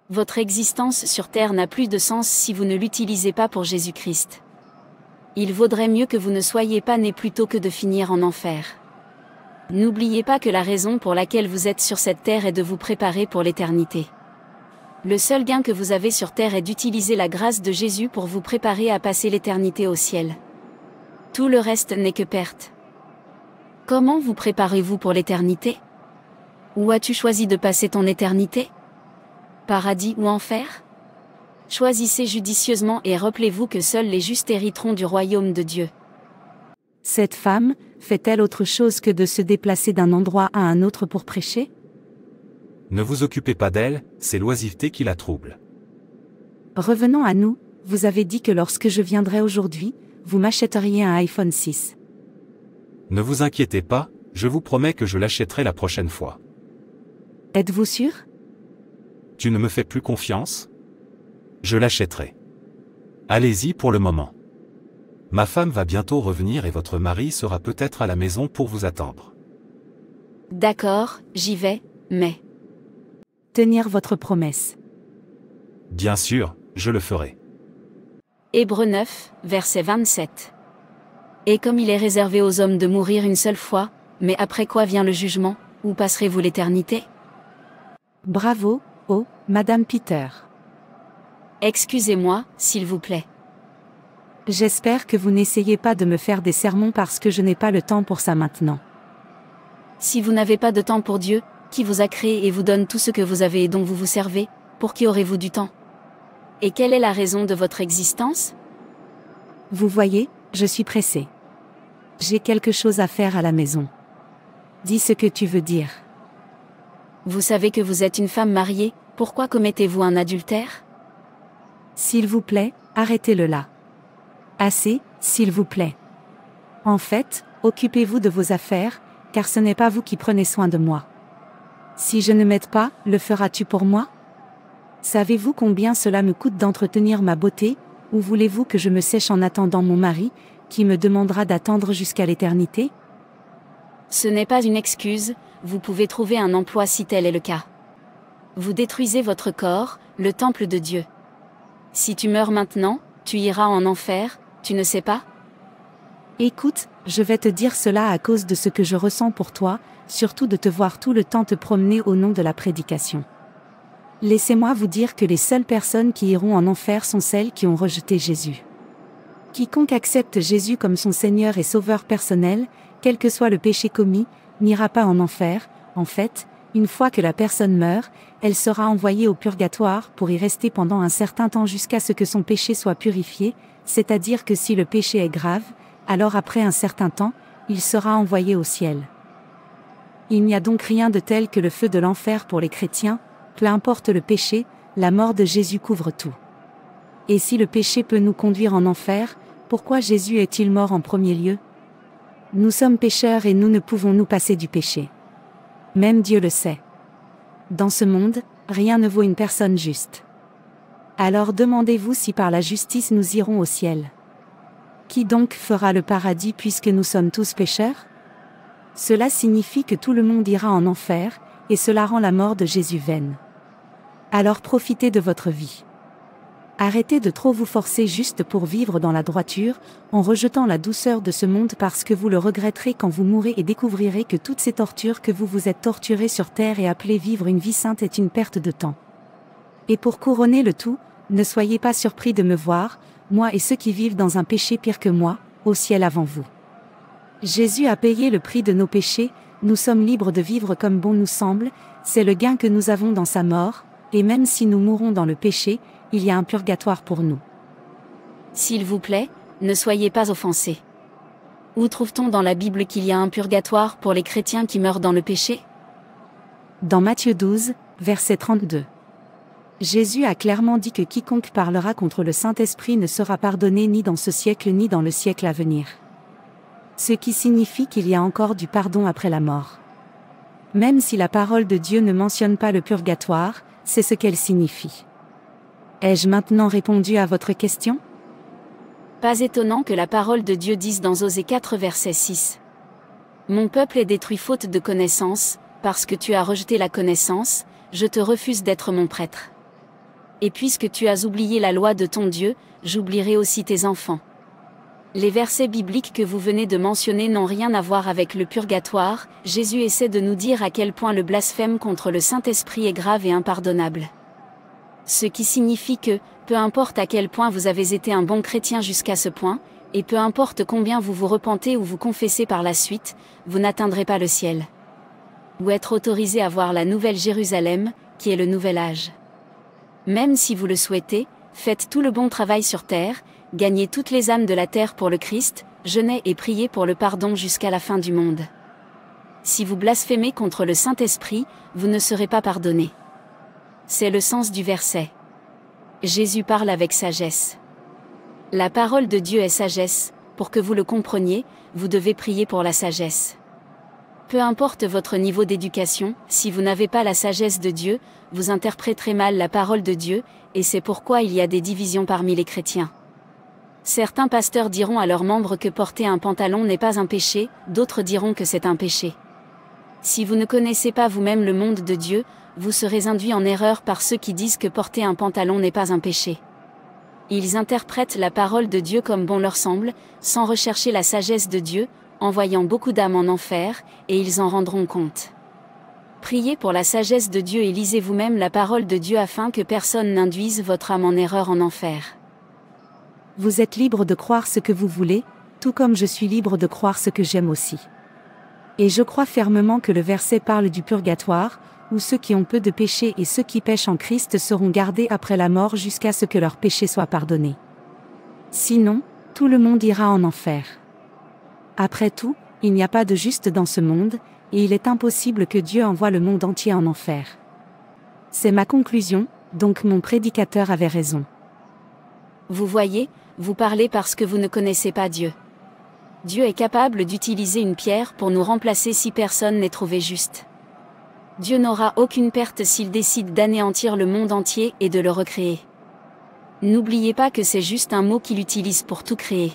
Votre existence sur Terre n'a plus de sens si vous ne l'utilisez pas pour Jésus-Christ. Il vaudrait mieux que vous ne soyez pas né plutôt que de finir en enfer. N'oubliez pas que la raison pour laquelle vous êtes sur cette terre est de vous préparer pour l'éternité. Le seul gain que vous avez sur terre est d'utiliser la grâce de Jésus pour vous préparer à passer l'éternité au ciel. Tout le reste n'est que perte. Comment vous préparez-vous pour l'éternité? Où as-tu choisi de passer ton éternité? Paradis ou enfer? Choisissez judicieusement et rappelez-vous que seuls les justes hériteront du royaume de Dieu. Cette femme, fait-elle autre chose que de se déplacer d'un endroit à un autre pour prêcher? Ne vous occupez pas d'elle, c'est l'oisiveté qui la trouble. Revenons à nous, vous avez dit que lorsque je viendrais aujourd'hui, vous m'achèteriez un iPhone 6. Ne vous inquiétez pas, je vous promets que je l'achèterai la prochaine fois. Êtes-vous sûr? Tu ne me fais plus confiance? Je l'achèterai. Allez-y pour le moment. Ma femme va bientôt revenir et votre mari sera peut-être à la maison pour vous attendre. D'accord, j'y vais, mais... Tenir votre promesse. Bien sûr, je le ferai. Hébreux 9, verset 27. Et comme il est réservé aux hommes de mourir une seule fois, mais après quoi vient le jugement, où passerez-vous l'éternité? Bravo, oh, Madame Peter. Excusez-moi, s'il vous plaît. J'espère que vous n'essayez pas de me faire des sermons parce que je n'ai pas le temps pour ça maintenant. Si vous n'avez pas de temps pour Dieu, qui vous a créé et vous donne tout ce que vous avez et dont vous vous servez, pour qui aurez-vous du temps? Et quelle est la raison de votre existence? Vous voyez, je suis pressée. J'ai quelque chose à faire à la maison. Dis ce que tu veux dire. Vous savez que vous êtes une femme mariée, pourquoi commettez-vous un adultère? S'il vous plaît, arrêtez-le là. Assez, s'il vous plaît. En fait, occupez-vous de vos affaires, car ce n'est pas vous qui prenez soin de moi. Si je ne m'aide pas, le feras-tu pour moi? Savez-vous combien cela me coûte d'entretenir ma beauté, ou voulez-vous que je me sèche en attendant mon mari, qui me demandera d'attendre jusqu'à l'éternité? Ce n'est pas une excuse, vous pouvez trouver un emploi si tel est le cas. Vous détruisez votre corps, le temple de Dieu. Si tu meurs maintenant, tu iras en enfer, tu ne sais pas? Écoute, je vais te dire cela à cause de ce que je ressens pour toi, surtout de te voir tout le temps te promener au nom de la prédication. Laissez-moi vous dire que les seules personnes qui iront en enfer sont celles qui ont rejeté Jésus. Quiconque accepte Jésus comme son Seigneur et Sauveur personnel, quel que soit le péché commis, n'ira pas en enfer. En fait, une fois que la personne meurt, elle sera envoyée au purgatoire pour y rester pendant un certain temps jusqu'à ce que son péché soit purifié, c'est-à-dire que si le péché est grave, alors après un certain temps, il sera envoyé au ciel. Il n'y a donc rien de tel que le feu de l'enfer pour les chrétiens, peu importe le péché, la mort de Jésus couvre tout. Et si le péché peut nous conduire en enfer, pourquoi Jésus est-il mort en premier lieu? Nous sommes pécheurs et nous ne pouvons nous passer du péché. Même Dieu le sait. Dans ce monde, rien ne vaut une personne juste. Alors demandez-vous si par la justice nous irons au ciel. Qui donc fera le paradis puisque nous sommes tous pécheurs? Cela signifie que tout le monde ira en enfer, et cela rend la mort de Jésus vaine. Alors profitez de votre vie. Arrêtez de trop vous forcer juste pour vivre dans la droiture, en rejetant la douceur de ce monde parce que vous le regretterez quand vous mourrez et découvrirez que toutes ces tortures que vous vous êtes torturées sur terre et appelées vivre une vie sainte est une perte de temps. Et pour couronner le tout, ne soyez pas surpris de me voir, moi et ceux qui vivent dans un péché pire que moi, au ciel avant vous. Jésus a payé le prix de nos péchés, nous sommes libres de vivre comme bon nous semble, c'est le gain que nous avons dans sa mort, et même si nous mourons dans le péché, il y a un purgatoire pour nous. S'il vous plaît, ne soyez pas offensés. Où trouve-t-on dans la Bible qu'il y a un purgatoire pour les chrétiens qui meurent dans le péché? Dans Matthieu 12, verset 32. Jésus a clairement dit que quiconque parlera contre le Saint-Esprit ne sera pardonné ni dans ce siècle ni dans le siècle à venir. Ce qui signifie qu'il y a encore du pardon après la mort. Même si la parole de Dieu ne mentionne pas le purgatoire, c'est ce qu'elle signifie. Ai-je maintenant répondu à votre question? Pas étonnant que la parole de Dieu dise dans Osée 4 verset 6. Mon peuple est détruit faute de connaissance, parce que tu as rejeté la connaissance, je te refuse d'être mon prêtre. Et puisque tu as oublié la loi de ton Dieu, j'oublierai aussi tes enfants. Les versets bibliques que vous venez de mentionner n'ont rien à voir avec le purgatoire. Jésus essaie de nous dire à quel point le blasphème contre le Saint-Esprit est grave et impardonnable. Ce qui signifie que, peu importe à quel point vous avez été un bon chrétien jusqu'à ce point, et peu importe combien vous vous repentez ou vous confessez par la suite, vous n'atteindrez pas le ciel. Ou être autorisé à voir la nouvelle Jérusalem, qui est le nouvel âge. Même si vous le souhaitez, faites tout le bon travail sur terre, gagnez toutes les âmes de la terre pour le Christ, jeûnez et priez pour le pardon jusqu'à la fin du monde. Si vous blasphémez contre le Saint-Esprit, vous ne serez pas pardonné. C'est le sens du verset. Jésus parle avec sagesse. La parole de Dieu est sagesse, pour que vous le compreniez, vous devez prier pour la sagesse. Peu importe votre niveau d'éducation, si vous n'avez pas la sagesse de Dieu, vous interpréterez mal la parole de Dieu, et c'est pourquoi il y a des divisions parmi les chrétiens. Certains pasteurs diront à leurs membres que porter un pantalon n'est pas un péché, d'autres diront que c'est un péché. Si vous ne connaissez pas vous-même le monde de Dieu, vous serez induits en erreur par ceux qui disent que porter un pantalon n'est pas un péché. Ils interprètent la parole de Dieu comme bon leur semble, sans rechercher la sagesse de Dieu, envoyant beaucoup d'âmes en enfer, et ils en rendront compte. Priez pour la sagesse de Dieu et lisez vous-même la parole de Dieu afin que personne n'induise votre âme en erreur en enfer. Vous êtes libre de croire ce que vous voulez, tout comme je suis libre de croire ce que j'aime aussi. Et je crois fermement que le verset parle du purgatoire, où ceux qui ont peu de péchés et ceux qui pêchent en Christ seront gardés après la mort jusqu'à ce que leurs péchés soient pardonnés. Sinon, tout le monde ira en enfer. Après tout, il n'y a pas de juste dans ce monde, et il est impossible que Dieu envoie le monde entier en enfer. C'est ma conclusion, donc mon prédicateur avait raison. Vous voyez, vous parlez parce que vous ne connaissez pas Dieu. Dieu est capable d'utiliser une pierre pour nous remplacer si personne n'est trouvé juste. Dieu n'aura aucune perte s'il décide d'anéantir le monde entier et de le recréer. N'oubliez pas que c'est juste un mot qu'il utilise pour tout créer.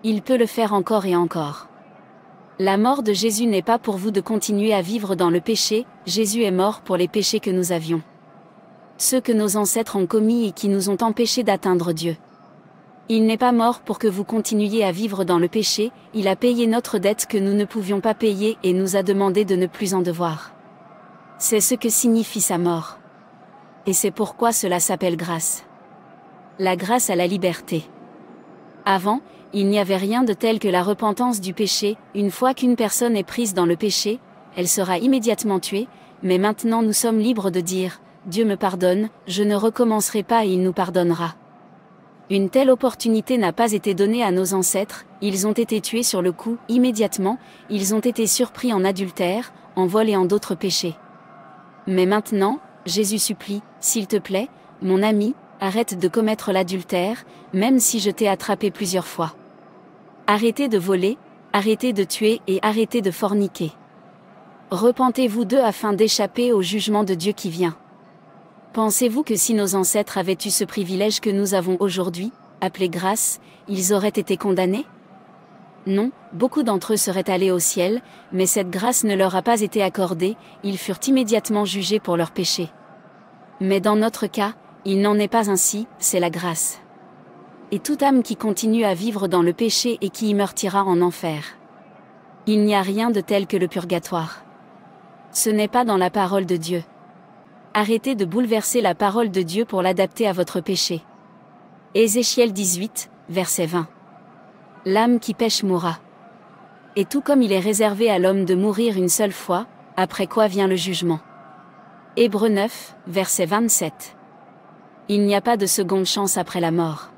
Il peut le faire encore et encore. La mort de Jésus n'est pas pour vous de continuer à vivre dans le péché, Jésus est mort pour les péchés que nous avions. Ceux que nos ancêtres ont commis et qui nous ont empêchés d'atteindre Dieu. Il n'est pas mort pour que vous continuiez à vivre dans le péché, il a payé notre dette que nous ne pouvions pas payer et nous a demandé de ne plus en devoir. C'est ce que signifie sa mort. Et c'est pourquoi cela s'appelle grâce. La grâce à la liberté. Avant, il n'y avait rien de tel que la repentance du péché. Une fois qu'une personne est prise dans le péché, elle sera immédiatement tuée, mais maintenant nous sommes libres de dire « Dieu me pardonne, je ne recommencerai pas et il nous pardonnera ». Une telle opportunité n'a pas été donnée à nos ancêtres, ils ont été tués sur le coup, immédiatement, ils ont été surpris en adultère, en vol et en d'autres péchés. Mais maintenant, Jésus supplie, « S'il te plaît, mon ami, arrête de commettre l'adultère, même si je t'ai attrapé plusieurs fois. Arrêtez de voler, arrêtez de tuer et arrêtez de forniquer. Repentez-vous d'eux afin d'échapper au jugement de Dieu qui vient. » Pensez-vous que si nos ancêtres avaient eu ce privilège que nous avons aujourd'hui, appelé grâce, ils auraient été condamnés? Non, beaucoup d'entre eux seraient allés au ciel, mais cette grâce ne leur a pas été accordée, ils furent immédiatement jugés pour leurs péchés. Mais dans notre cas, il n'en est pas ainsi, c'est la grâce. Et toute âme qui continue à vivre dans le péché et qui y meurt ira en enfer. Il n'y a rien de tel que le purgatoire. Ce n'est pas dans la parole de Dieu. Arrêtez de bouleverser la parole de Dieu pour l'adapter à votre péché. Ézéchiel 18, verset 20. L'âme qui pêche mourra. Et tout comme il est réservé à l'homme de mourir une seule fois, après quoi vient le jugement. Hébreux 9, verset 27. Il n'y a pas de seconde chance après la mort.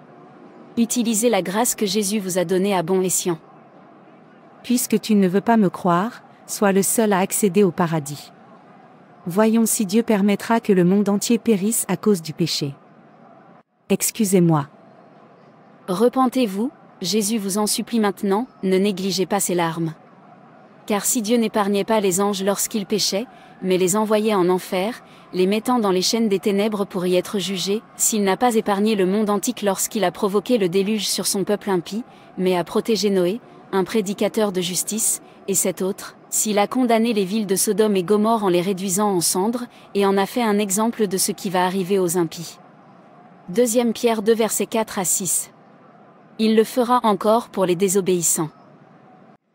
Utilisez la grâce que Jésus vous a donnée à bon escient. Puisque tu ne veux pas me croire, sois le seul à accéder au paradis. Voyons si Dieu permettra que le monde entier périsse à cause du péché. Excusez-moi. Repentez-vous, Jésus vous en supplie maintenant, ne négligez pas ses larmes. Car si Dieu n'épargnait pas les anges lorsqu'ils péchaient, mais les envoyait en enfer, les mettant dans les chaînes des ténèbres pour y être jugés, s'il n'a pas épargné le monde antique lorsqu'il a provoqué le déluge sur son peuple impie, mais a protégé Noé, un prédicateur de justice, et cet autre, s'il a condamné les villes de Sodome et Gomorrhe en les réduisant en cendres, et en a fait un exemple de ce qui va arriver aux impies. 2 Pierre 2 versets 4 à 6. Il le fera encore pour les désobéissants.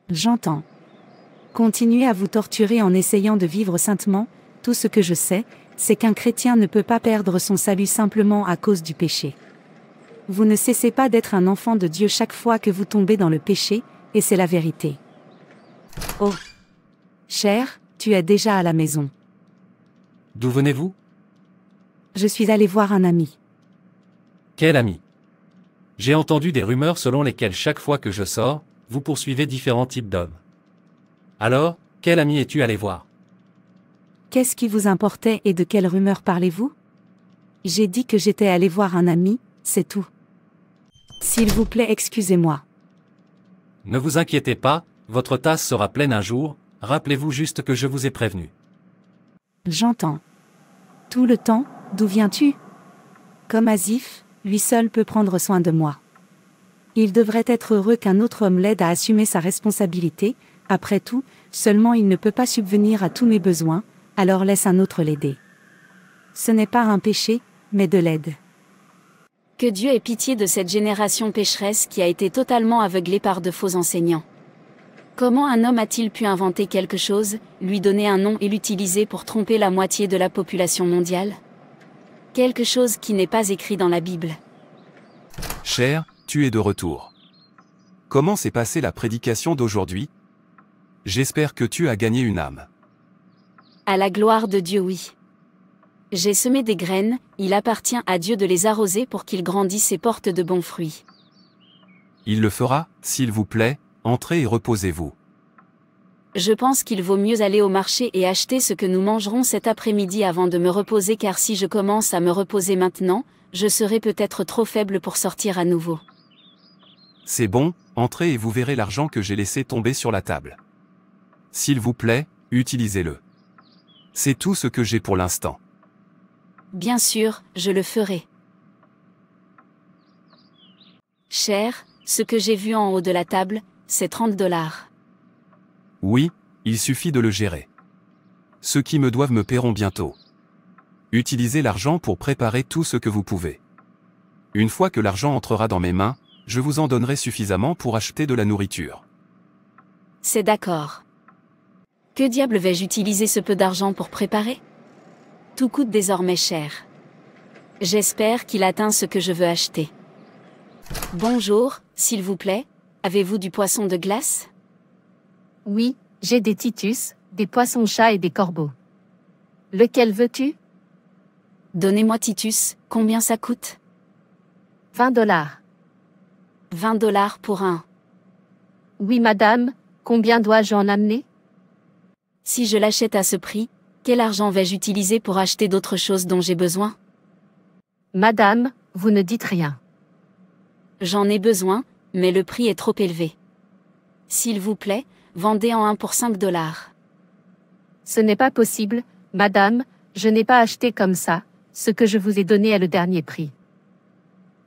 J'entends. Continuez à vous torturer en essayant de vivre saintement. Tout ce que je sais, c'est qu'un chrétien ne peut pas perdre son salut simplement à cause du péché. Vous ne cessez pas d'être un enfant de Dieu chaque fois que vous tombez dans le péché, et c'est la vérité. Oh, cher, tu es déjà à la maison. D'où venez-vous? Je suis allé voir un ami. Quel ami? J'ai entendu des rumeurs selon lesquelles chaque fois que je sors, vous poursuivez différents types d'hommes. Alors, quel ami es-tu allé voir? Qu'est-ce qui vous importait et de quelle rumeur parlez-vous? J'ai dit que j'étais allé voir un ami, c'est tout. S'il vous plaît, excusez-moi. Ne vous inquiétez pas, votre tasse sera pleine un jour, rappelez-vous juste que je vous ai prévenu. J'entends. Tout le temps, d'où viens-tu? Comme Asif, lui seul peut prendre soin de moi. Il devrait être heureux qu'un autre homme l'aide à assumer sa responsabilité. Après tout, seulement il ne peut pas subvenir à tous mes besoins, alors laisse un autre l'aider. Ce n'est pas un péché, mais de l'aide. Que Dieu ait pitié de cette génération pécheresse qui a été totalement aveuglée par de faux enseignants. Comment un homme a-t-il pu inventer quelque chose, lui donner un nom et l'utiliser pour tromper la moitié de la population mondiale? Quelque chose qui n'est pas écrit dans la Bible. Cher, tu es de retour. Comment s'est passée la prédication d'aujourd'hui? J'espère que tu as gagné une âme. À la gloire de Dieu, oui. J'ai semé des graines, il appartient à Dieu de les arroser pour qu'ils grandissent et portent de bons fruits. Il le fera, s'il vous plaît, entrez et reposez-vous. Je pense qu'il vaut mieux aller au marché et acheter ce que nous mangerons cet après-midi avant de me reposer, car si je commence à me reposer maintenant, je serai peut-être trop faible pour sortir à nouveau. C'est bon, entrez et vous verrez l'argent que j'ai laissé tomber sur la table. S'il vous plaît, utilisez-le. C'est tout ce que j'ai pour l'instant. Bien sûr, je le ferai. Cher, ce que j'ai vu en haut de la table, c'est $30. Oui, il suffit de le gérer. Ceux qui me doivent me paieront bientôt. Utilisez l'argent pour préparer tout ce que vous pouvez. Une fois que l'argent entrera dans mes mains, je vous en donnerai suffisamment pour acheter de la nourriture. C'est d'accord. Que diable vais-je utiliser ce peu d'argent pour préparer? Tout coûte désormais cher. J'espère qu'il atteint ce que je veux acheter. Bonjour, s'il vous plaît, avez-vous du poisson de glace? Oui, j'ai des titus, des poissons-chats et des corbeaux. Lequel veux-tu? Donnez-moi Titus, combien ça coûte? $20. $20 pour un. Oui madame, combien dois-je en amener? Si je l'achète à ce prix, quel argent vais-je utiliser pour acheter d'autres choses dont j'ai besoin? Madame, vous ne dites rien. J'en ai besoin, mais le prix est trop élevé. S'il vous plaît, vendez en un pour $5. Ce n'est pas possible, madame, je n'ai pas acheté comme ça, ce que je vous ai donné est le dernier prix.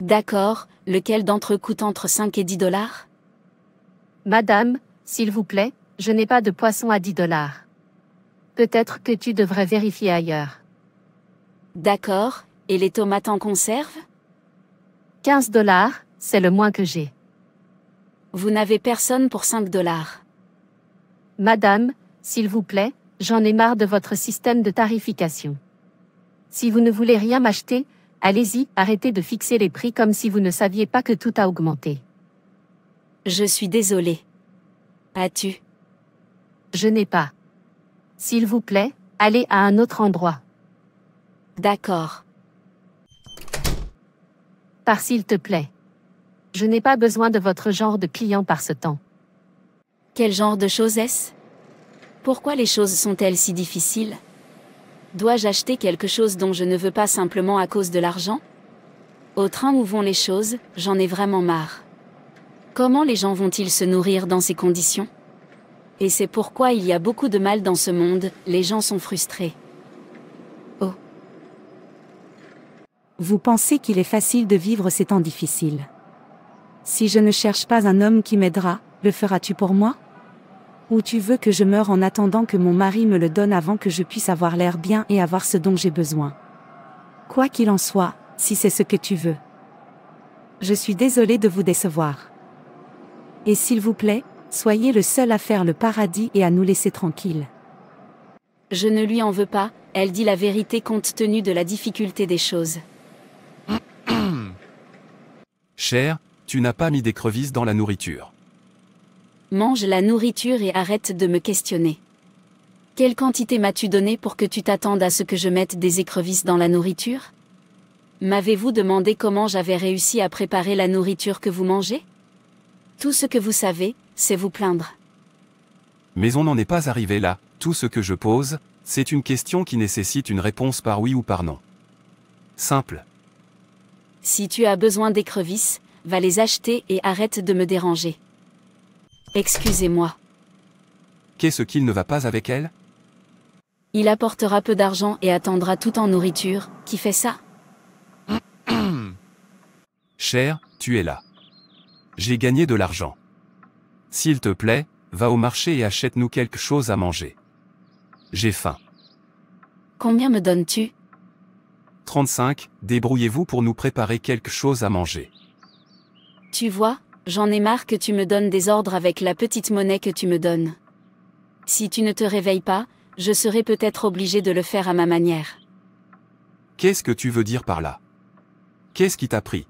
D'accord, lequel d'entre eux coûte entre 5 et $10? Madame, s'il vous plaît, je n'ai pas de poisson à $10. Peut-être que tu devrais vérifier ailleurs. D'accord, et les tomates en conserve? $15, c'est le moins que j'ai. Vous n'avez personne pour $5. Madame, s'il vous plaît, j'en ai marre de votre système de tarification. Si vous ne voulez rien m'acheter, allez-y, arrêtez de fixer les prix comme si vous ne saviez pas que tout a augmenté. Je suis désolée. As-tu? Je n'ai pas. S'il vous plaît, allez à un autre endroit. D'accord. Par s'il te plaît. Je n'ai pas besoin de votre genre de client par ce temps. Quel genre de choses est-ce? Pourquoi les choses sont-elles si difficiles? Dois-je acheter quelque chose dont je ne veux pas simplement à cause de l'argent? Au train où vont les choses, j'en ai vraiment marre. Comment les gens vont-ils se nourrir dans ces conditions? Et c'est pourquoi il y a beaucoup de mal dans ce monde, les gens sont frustrés. Oh. Vous pensez qu'il est facile de vivre ces temps difficiles? Si je ne cherche pas un homme qui m'aidera, le feras-tu pour moi? Ou tu veux que je meure en attendant que mon mari me le donne avant que je puisse avoir l'air bien et avoir ce dont j'ai besoin? Quoi qu'il en soit, si c'est ce que tu veux. Je suis désolée de vous décevoir. Et s'il vous plaît, soyez le seul à faire le paradis et à nous laisser tranquilles. Je ne lui en veux pas, elle dit la vérité compte tenu de la difficulté des choses. Cher, tu n'as pas mis d'écrevisses dans la nourriture. Mange la nourriture et arrête de me questionner. Quelle quantité m'as-tu donné pour que tu t'attendes à ce que je mette des écrevisses dans la nourriture? M'avez-vous demandé comment j'avais réussi à préparer la nourriture que vous mangez? Tout ce que vous savez, c'est vous plaindre. Mais on n'en est pas arrivé là, tout ce que je pose, c'est une question qui nécessite une réponse par oui ou par non. Simple. Si tu as besoin d'écrevisses, va les acheter et arrête de me déranger. Excusez-moi. Qu'est-ce qu'il ne va pas avec elle? Il apportera peu d'argent et attendra tout en nourriture, qui fait ça? Cher, tu es là. J'ai gagné de l'argent. S'il te plaît, va au marché et achète-nous quelque chose à manger. J'ai faim. Combien me donnes-tu? 35, débrouillez-vous pour nous préparer quelque chose à manger. Tu vois, j'en ai marre que tu me donnes des ordres avec la petite monnaie que tu me donnes. Si tu ne te réveilles pas, je serai peut-être obligé de le faire à ma manière. Qu'est-ce que tu veux dire par là? Qu'est-ce qui t'a pris?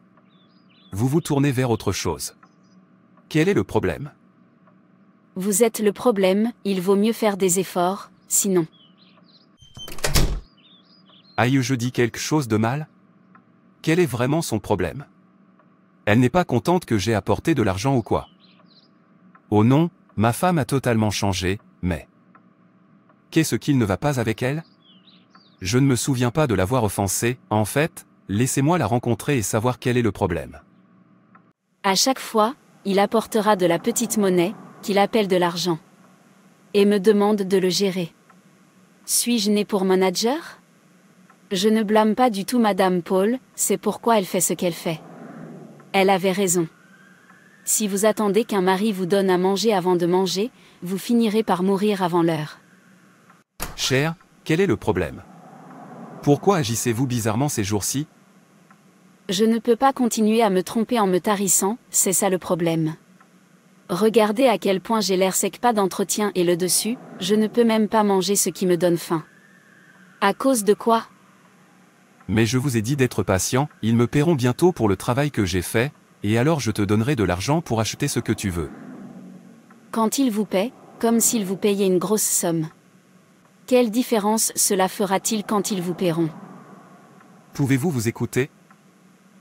Vous vous tournez vers autre chose. Quel est le problème? Vous êtes le problème, il vaut mieux faire des efforts, sinon. Aïe, je dis quelque chose de mal? Quel est vraiment son problème? Elle n'est pas contente que j'ai apporté de l'argent ou quoi? Oh non, ma femme a totalement changé, mais... Qu'est-ce qu'il ne va pas avec elle? Je ne me souviens pas de l'avoir offensée, en fait, laissez-moi la rencontrer et savoir quel est le problème. À chaque fois, il apportera de la petite monnaie, qu'il appelle de l'argent. Et me demande de le gérer. Suis-je né pour manager? Je ne blâme pas du tout Madame Paul, c'est pourquoi elle fait ce qu'elle fait. Elle avait raison. Si vous attendez qu'un mari vous donne à manger avant de manger, vous finirez par mourir avant l'heure. Cher, quel est le problème? Pourquoi agissez-vous bizarrement ces jours-ci? Je ne peux pas continuer à me tromper en me tarissant, c'est ça le problème. Regardez à quel point j'ai l'air sec, pas d'entretien et le dessus, je ne peux même pas manger ce qui me donne faim. À cause de quoi? Mais je vous ai dit d'être patient, ils me paieront bientôt pour le travail que j'ai fait, et alors je te donnerai de l'argent pour acheter ce que tu veux. Quand ils vous paient, comme s'ils vous payaient une grosse somme. Quelle différence cela fera-t-il quand ils vous paieront? Pouvez-vous vous écouter?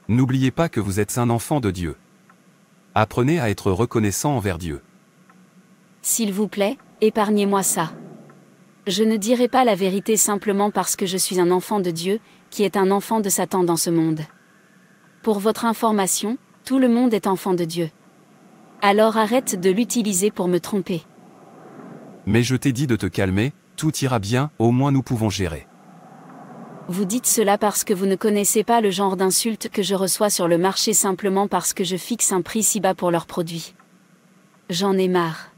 N'oubliez pas que vous êtes un enfant de Dieu. Apprenez à être reconnaissant envers Dieu. S'il vous plaît, épargnez-moi ça. Je ne dirai pas la vérité simplement parce que je suis un enfant de Dieu, qui est un enfant de Satan dans ce monde. Pour votre information, tout le monde est enfant de Dieu. Alors arrête de l'utiliser pour me tromper. Mais je t'ai dit de te calmer, tout ira bien, au moins nous pouvons gérer. Vous dites cela parce que vous ne connaissez pas le genre d'insultes que je reçois sur le marché simplement parce que je fixe un prix si bas pour leurs produits. J'en ai marre.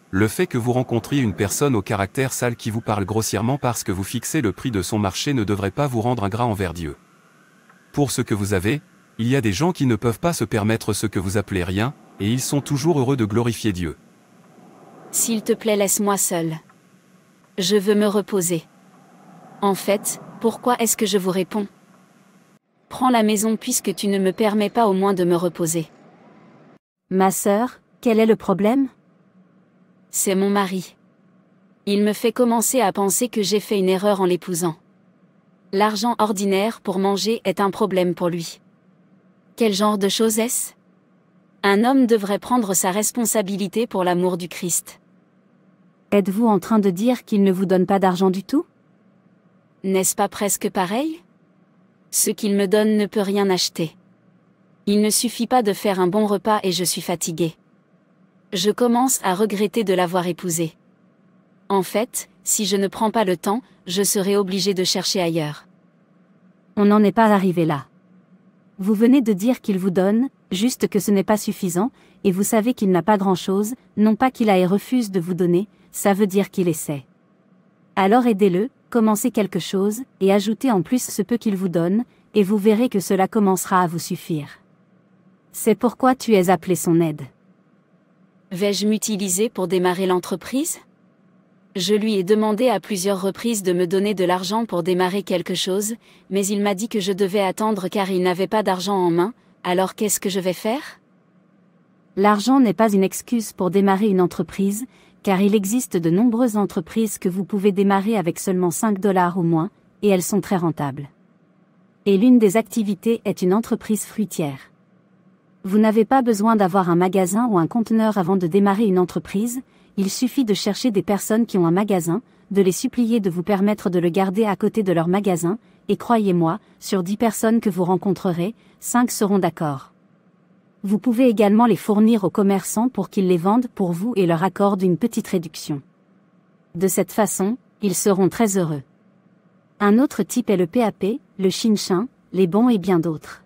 Le fait que vous rencontriez une personne au caractère sale qui vous parle grossièrement parce que vous fixez le prix de son marché ne devrait pas vous rendre ingrat envers Dieu. Pour ce que vous avez, il y a des gens qui ne peuvent pas se permettre ce que vous appelez rien, et ils sont toujours heureux de glorifier Dieu. S'il te plaît, laisse-moi seul. Je veux me reposer. En fait, pourquoi est-ce que je vous réponds? Prends la maison puisque tu ne me permets pas au moins de me reposer. Ma sœur, quel est le problème? C'est mon mari. Il me fait commencer à penser que j'ai fait une erreur en l'épousant. L'argent ordinaire pour manger est un problème pour lui. Quel genre de chose est-ce? Un homme devrait prendre sa responsabilité pour l'amour du Christ. Êtes-vous en train de dire qu'il ne vous donne pas d'argent du tout? N'est-ce pas presque pareil? Ce qu'il me donne ne peut rien acheter. Il ne suffit pas de faire un bon repas et je suis fatiguée. Je commence à regretter de l'avoir épousé. En fait, si je ne prends pas le temps, je serai obligée de chercher ailleurs. On n'en est pas arrivé là. Vous venez de dire qu'il vous donne, juste que ce n'est pas suffisant, et vous savez qu'il n'a pas grand-chose, non pas qu'il a et refuse de vous donner, ça veut dire qu'il essaie. Alors aidez-le, commencez quelque chose, et ajoutez en plus ce peu qu'il vous donne, et vous verrez que cela commencera à vous suffire. C'est pourquoi tu es appelé son aide. Vais-je m'utiliser pour démarrer l'entreprise? Je lui ai demandé à plusieurs reprises de me donner de l'argent pour démarrer quelque chose, mais il m'a dit que je devais attendre car il n'avait pas d'argent en main, alors qu'est-ce que je vais faire? L'argent n'est pas une excuse pour démarrer une entreprise, car il existe de nombreuses entreprises que vous pouvez démarrer avec seulement 5 $ ou moins, et elles sont très rentables. Et l'une des activités est une entreprise fruitière. Vous n'avez pas besoin d'avoir un magasin ou un conteneur avant de démarrer une entreprise, il suffit de chercher des personnes qui ont un magasin, de les supplier de vous permettre de le garder à côté de leur magasin, et croyez-moi, sur 10 personnes que vous rencontrerez, 5 seront d'accord. Vous pouvez également les fournir aux commerçants pour qu'ils les vendent pour vous et leur accordent une petite réduction. De cette façon, ils seront très heureux. Un autre type est le PAP, le Shinshin, les bons et bien d'autres.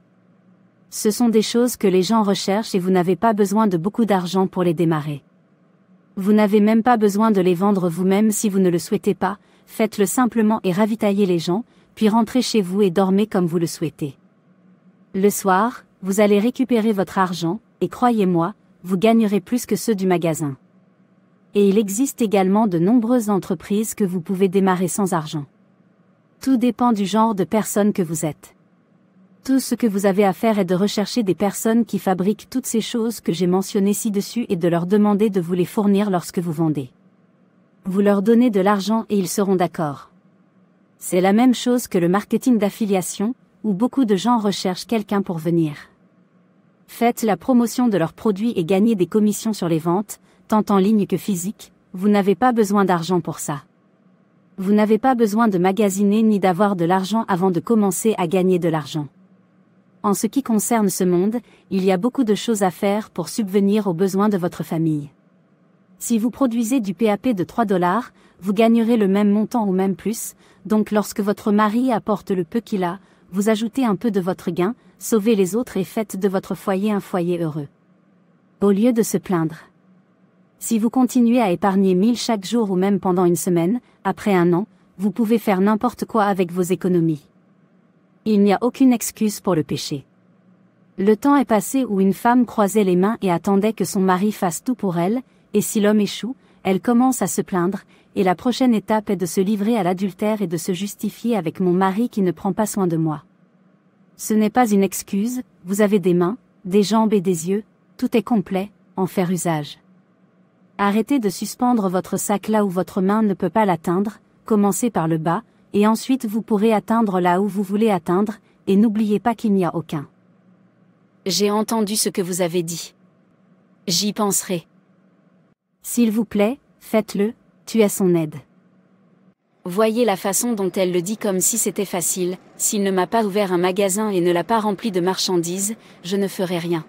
Ce sont des choses que les gens recherchent et vous n'avez pas besoin de beaucoup d'argent pour les démarrer. Vous n'avez même pas besoin de les vendre vous-même si vous ne le souhaitez pas, faites-le simplement et ravitaillez les gens, puis rentrez chez vous et dormez comme vous le souhaitez. Le soir, vous allez récupérer votre argent, et croyez-moi, vous gagnerez plus que ceux du magasin. Et il existe également de nombreuses entreprises que vous pouvez démarrer sans argent. Tout dépend du genre de personne que vous êtes. Tout ce que vous avez à faire est de rechercher des personnes qui fabriquent toutes ces choses que j'ai mentionnées ci-dessus et de leur demander de vous les fournir lorsque vous vendez. Vous leur donnez de l'argent et ils seront d'accord. C'est la même chose que le marketing d'affiliation, où beaucoup de gens recherchent quelqu'un pour venir. Faites la promotion de leurs produits et gagnez des commissions sur les ventes, tant en ligne que physique, vous n'avez pas besoin d'argent pour ça. Vous n'avez pas besoin de magasiner ni d'avoir de l'argent avant de commencer à gagner de l'argent. En ce qui concerne ce monde, il y a beaucoup de choses à faire pour subvenir aux besoins de votre famille. Si vous produisez du PAP de 3 $, vous gagnerez le même montant ou même plus, donc lorsque votre mari apporte le peu qu'il a, vous ajoutez un peu de votre gain, sauvez les autres et faites de votre foyer un foyer heureux. Au lieu de se plaindre. Si vous continuez à épargner 1000 chaque jour ou même pendant une semaine, après un an, vous pouvez faire n'importe quoi avec vos économies. Il n'y a aucune excuse pour le péché. Le temps est passé où une femme croisait les mains et attendait que son mari fasse tout pour elle, et si l'homme échoue, elle commence à se plaindre, et la prochaine étape est de se livrer à l'adultère et de se justifier avec mon mari qui ne prend pas soin de moi. Ce n'est pas une excuse, vous avez des mains, des jambes et des yeux, tout est complet, en faire usage. Arrêtez de suspendre votre sac là où votre main ne peut pas l'atteindre, commencez par le bas, et ensuite vous pourrez atteindre là où vous voulez atteindre, et n'oubliez pas qu'il n'y a aucun. J'ai entendu ce que vous avez dit. J'y penserai. S'il vous plaît, faites-le, tu es son aide. Voyez la façon dont elle le dit comme si c'était facile, s'il ne m'a pas ouvert un magasin et ne l'a pas rempli de marchandises, je ne ferai rien.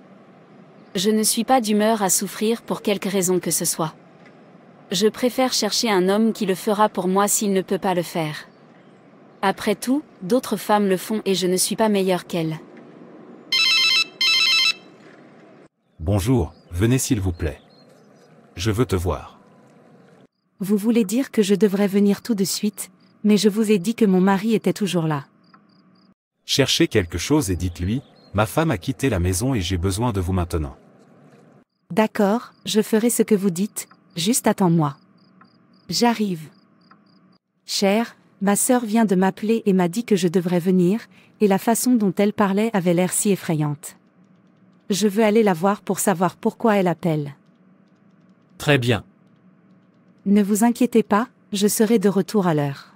Je ne suis pas d'humeur à souffrir pour quelque raison que ce soit. Je préfère chercher un homme qui le fera pour moi s'il ne peut pas le faire. Après tout, d'autres femmes le font et je ne suis pas meilleure qu'elles. Bonjour, venez s'il vous plaît. Je veux te voir. Vous voulez dire que je devrais venir tout de suite, mais je vous ai dit que mon mari était toujours là. Cherchez quelque chose et dites-lui, ma femme a quitté la maison et j'ai besoin de vous maintenant. D'accord, je ferai ce que vous dites, juste attends-moi. J'arrive. Cher, ma sœur vient de m'appeler et m'a dit que je devrais venir, et la façon dont elle parlait avait l'air si effrayante. Je veux aller la voir pour savoir pourquoi elle appelle. Très bien. Ne vous inquiétez pas, je serai de retour à l'heure.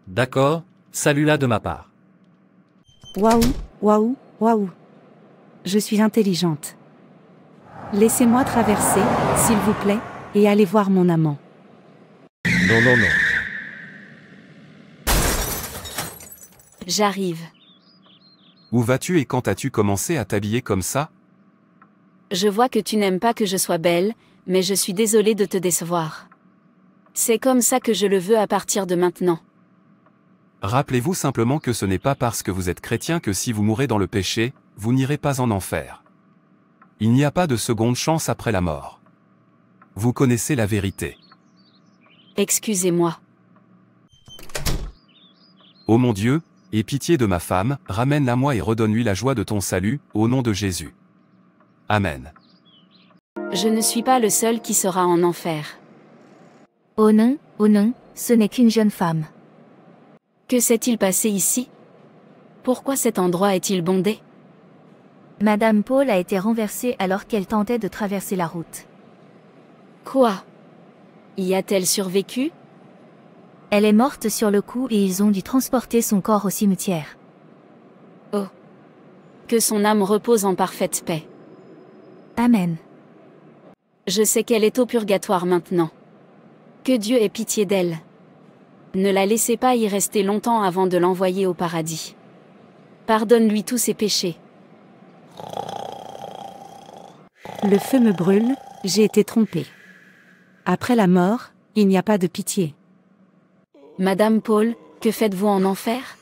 D'accord, salut-la de ma part. Waouh, waouh, waouh. Je suis intelligente. Laissez-moi traverser, s'il vous plaît, et allez voir mon amant. Non, non, non. J'arrive. Où vas-tu et quand as-tu commencé à t'habiller comme ça? Je vois que tu n'aimes pas que je sois belle, mais je suis désolée de te décevoir. C'est comme ça que je le veux à partir de maintenant. Rappelez-vous simplement que ce n'est pas parce que vous êtes chrétien que si vous mourrez dans le péché, vous n'irez pas en enfer. Il n'y a pas de seconde chance après la mort. Vous connaissez la vérité. Excusez-moi. Ô mon Dieu, aie pitié de ma femme, ramène-la moi et redonne-lui la joie de ton salut, au nom de Jésus. Amen. Je ne suis pas le seul qui sera en enfer. Oh non, ce n'est qu'une jeune femme. Que s'est-il passé ici? Pourquoi cet endroit est-il bondé? Madame Paul a été renversée alors qu'elle tentait de traverser la route. Quoi? Y a-t-elle survécu? Elle est morte sur le coup et ils ont dû transporter son corps au cimetière. Oh. Que son âme repose en parfaite paix. Amen. Je sais qu'elle est au purgatoire maintenant. Que Dieu ait pitié d'elle. Ne la laissez pas y rester longtemps avant de l'envoyer au paradis. Pardonne-lui tous ses péchés. Le feu me brûle, j'ai été trompée. Après la mort, il n'y a pas de pitié. Madame Paul, que faites-vous en enfer?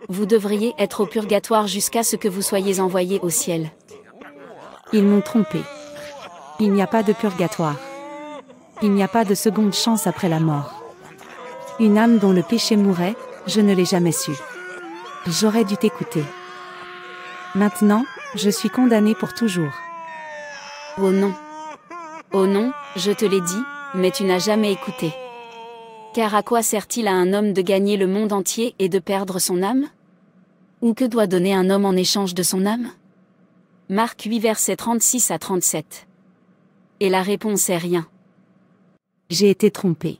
Vous devriez être au purgatoire jusqu'à ce que vous soyez envoyé au ciel. Ils m'ont trompée. Il n'y a pas de purgatoire. Il n'y a pas de seconde chance après la mort. Une âme dont le péché mourait, je ne l'ai jamais su. J'aurais dû t'écouter. Maintenant, je suis condamnée pour toujours. Oh non. Oh non, je te l'ai dit, mais tu n'as jamais écouté. Car à quoi sert-il à un homme de gagner le monde entier et de perdre son âme? Ou que doit donner un homme en échange de son âme? Marc 8 versets 36 à 37. Et la réponse est rien. J'ai été trompée.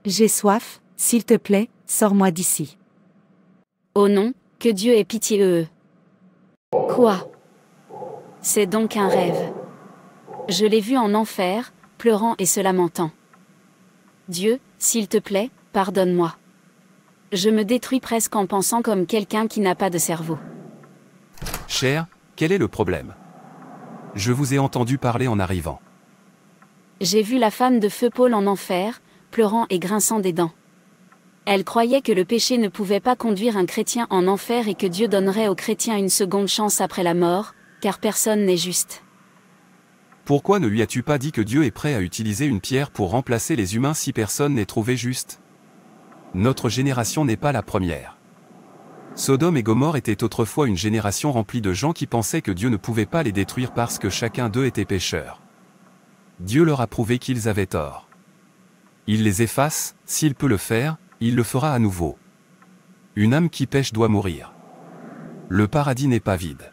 J'ai soif, s'il te plaît, sors-moi d'ici. Oh non, que Dieu ait pitié. Quoi? C'est donc un rêve. Je l'ai vu en enfer, pleurant et se lamentant. Dieu, s'il te plaît, pardonne-moi. Je me détruis presque en pensant comme quelqu'un qui n'a pas de cerveau. Cher, quel est le problème? Je vous ai entendu parler en arrivant. J'ai vu la femme de feu Paul en enfer, pleurant et grinçant des dents. Elle croyait que le péché ne pouvait pas conduire un chrétien en enfer et que Dieu donnerait aux chrétiens une seconde chance après la mort, car personne n'est juste. Pourquoi ne lui as-tu pas dit que Dieu est prêt à utiliser une pierre pour remplacer les humains si personne n'est trouvé juste? Notre génération n'est pas la première. Sodome et Gomorrhe étaient autrefois une génération remplie de gens qui pensaient que Dieu ne pouvait pas les détruire parce que chacun d'eux était pécheur. Dieu leur a prouvé qu'ils avaient tort. Il les efface, s'il peut le faire, il le fera à nouveau. Une âme qui pêche doit mourir. Le paradis n'est pas vide.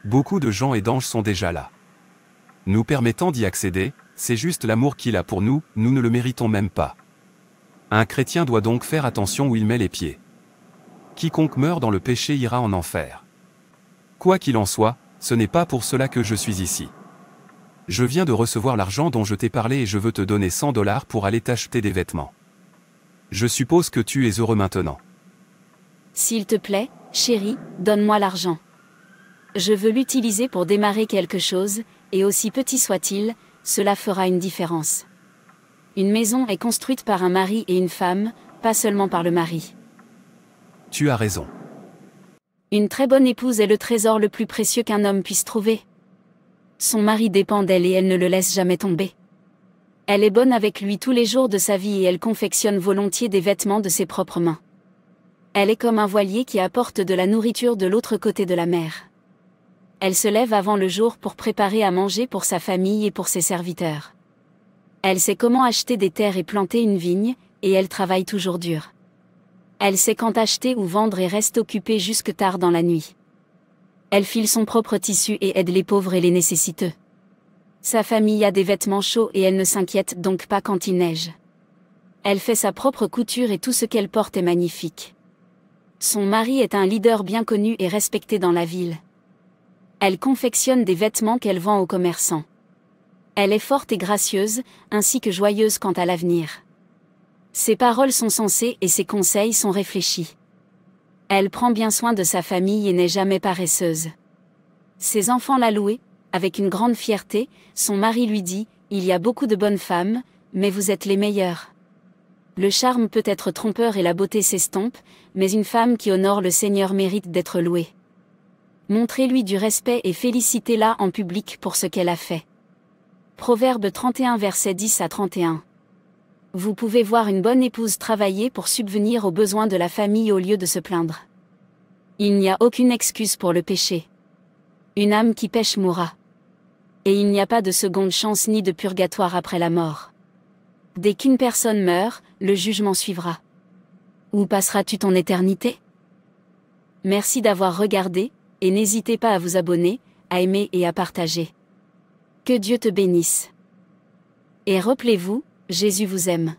Beaucoup de gens et d'anges sont déjà là. Nous permettant d'y accéder, c'est juste l'amour qu'il a pour nous, nous ne le méritons même pas. Un chrétien doit donc faire attention où il met les pieds. Quiconque meurt dans le péché ira en enfer. Quoi qu'il en soit, ce n'est pas pour cela que je suis ici. Je viens de recevoir l'argent dont je t'ai parlé et je veux te donner $100 pour aller t'acheter des vêtements. Je suppose que tu es heureux maintenant. S'il te plaît, chérie, donne-moi l'argent. Je veux l'utiliser pour démarrer quelque chose, et aussi petit soit-il, cela fera une différence. Une maison est construite par un mari et une femme, pas seulement par le mari. Tu as raison. Une très bonne épouse est le trésor le plus précieux qu'un homme puisse trouver. Son mari dépend d'elle et elle ne le laisse jamais tomber. Elle est bonne avec lui tous les jours de sa vie et elle confectionne volontiers des vêtements de ses propres mains. Elle est comme un voilier qui apporte de la nourriture de l'autre côté de la mer. Elle se lève avant le jour pour préparer à manger pour sa famille et pour ses serviteurs. Elle sait comment acheter des terres et planter une vigne, et elle travaille toujours dur. Elle sait quand acheter ou vendre et reste occupée jusque tard dans la nuit. Elle file son propre tissu et aide les pauvres et les nécessiteux. Sa famille a des vêtements chauds et elle ne s'inquiète donc pas quand il neige. Elle fait sa propre couture et tout ce qu'elle porte est magnifique. Son mari est un leader bien connu et respecté dans la ville. Elle confectionne des vêtements qu'elle vend aux commerçants. Elle est forte et gracieuse, ainsi que joyeuse quant à l'avenir. Ses paroles sont sensées et ses conseils sont réfléchis. Elle prend bien soin de sa famille et n'est jamais paresseuse. Ses enfants la louent, avec une grande fierté, son mari lui dit « Il y a beaucoup de bonnes femmes, mais vous êtes les meilleures. Le charme peut être trompeur et la beauté s'estompe, mais une femme qui honore le Seigneur mérite d'être louée. Montrez-lui du respect et félicitez-la en public pour ce qu'elle a fait. Proverbe 31 versets 10 à 31. Vous pouvez voir une bonne épouse travailler pour subvenir aux besoins de la famille au lieu de se plaindre. Il n'y a aucune excuse pour le péché. Une âme qui pêche mourra. Et il n'y a pas de seconde chance ni de purgatoire après la mort. Dès qu'une personne meurt, le jugement suivra. Où passeras-tu ton éternité? Merci d'avoir regardé, et n'hésitez pas à vous abonner, à aimer et à partager. Que Dieu te bénisse. Et rappelez-vous, Jésus vous aime.